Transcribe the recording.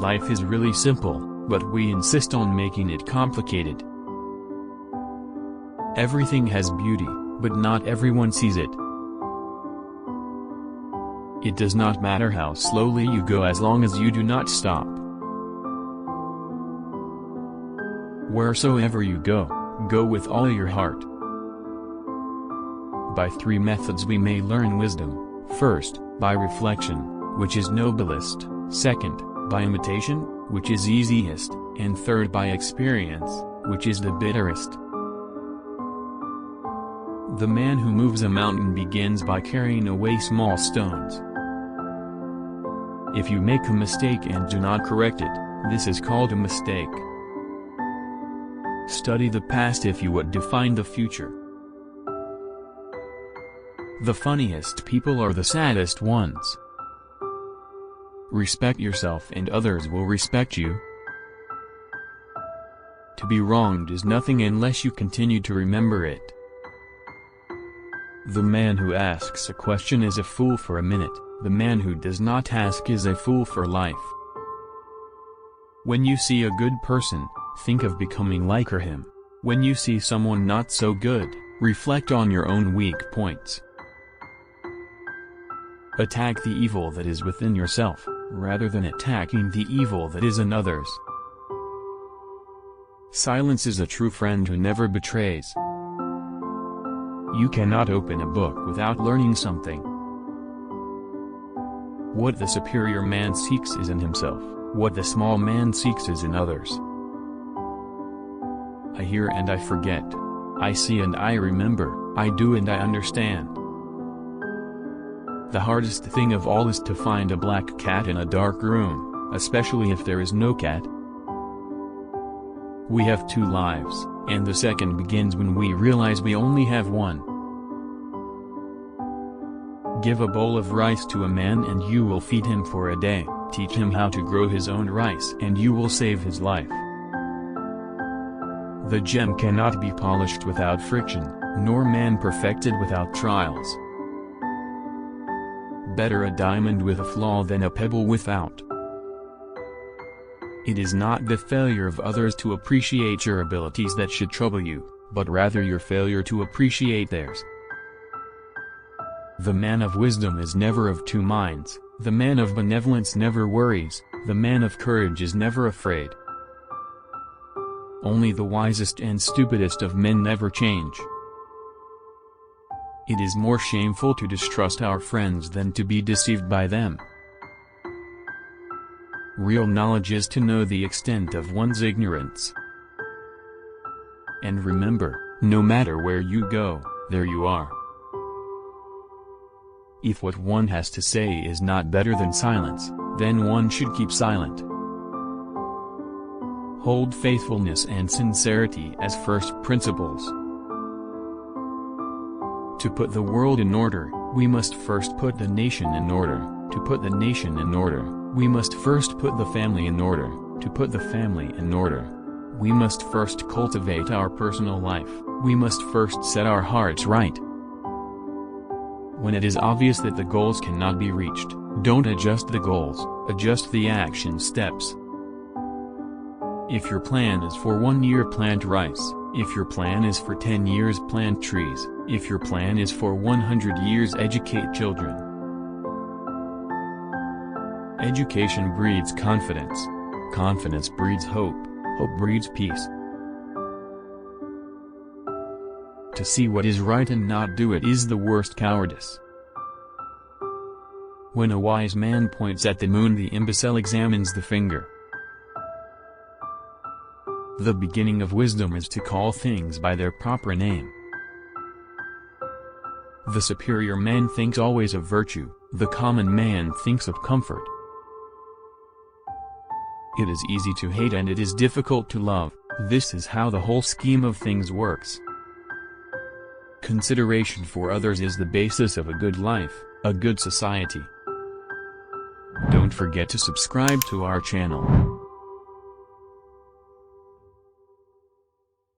Life is really simple, but we insist on making it complicated. Everything has beauty, but not everyone sees it. It does not matter how slowly you go as long as you do not stop. Wheresoever you go, go with all your heart. By 3 methods we may learn wisdom: first, by reflection, which is noblest; second, by imitation, which is easiest; and third, by experience, which is the bitterest. The man who moves a mountain begins by carrying away small stones. If you make a mistake and do not correct it, this is called a mistake. Study the past if you would define the future. The funniest people are the saddest ones. Respect yourself and others will respect you. To be wronged is nothing unless you continue to remember it. The man who asks a question is a fool for a minute, the man who does not ask is a fool for life. When you see a good person, think of becoming like him. When you see someone not so good, reflect on your own weak points. Attack the evil that is within yourself, rather than attacking the evil that is in others. Silence is a true friend who never betrays. You cannot open a book without learning something. What the superior man seeks is in himself, what the small man seeks is in others. I hear and I forget. I see and I remember, I do and I understand. The hardest thing of all is to find a black cat in a dark room, especially if there is no cat. We have 2 lives, and the second begins when we realize we only have one. Give a bowl of rice to a man and you will feed him for a day. Teach him how to grow his own rice and you will save his life. The gem cannot be polished without friction, nor man perfected without trials. Better a diamond with a flaw than a pebble without. It is not the failure of others to appreciate your abilities that should trouble you, but rather your failure to appreciate theirs. The man of wisdom is never of 2 minds, the man of benevolence never worries, the man of courage is never afraid. Only the wisest and stupidest of men never change. It is more shameful to distrust our friends than to be deceived by them. Real knowledge is to know the extent of one's ignorance. And remember, no matter where you go, there you are. If what one has to say is not better than silence, then one should keep silent. Hold faithfulness and sincerity as first principles. To put the world in order, we must first put the nation in order. To put the nation in order, we must first put the family in order. To put the family in order, we must first cultivate our personal life. We must first set our hearts right. When it is obvious that the goals cannot be reached, don't adjust the goals, adjust the action steps. If your plan is for 1 year, plant rice. If your plan is for 10 years, plant trees. If your plan is for 100 years, educate children. Education breeds confidence. Confidence breeds hope. Hope breeds peace. To see what is right and not do it is the worst cowardice. When a wise man points at the moon, the imbecile examines the finger. The beginning of wisdom is to call things by their proper name. The superior man thinks always of virtue, the common man thinks of comfort. It is easy to hate and it is difficult to love, this is how the whole scheme of things works. Consideration for others is the basis of a good life, a good society. Don't forget to subscribe to our channel.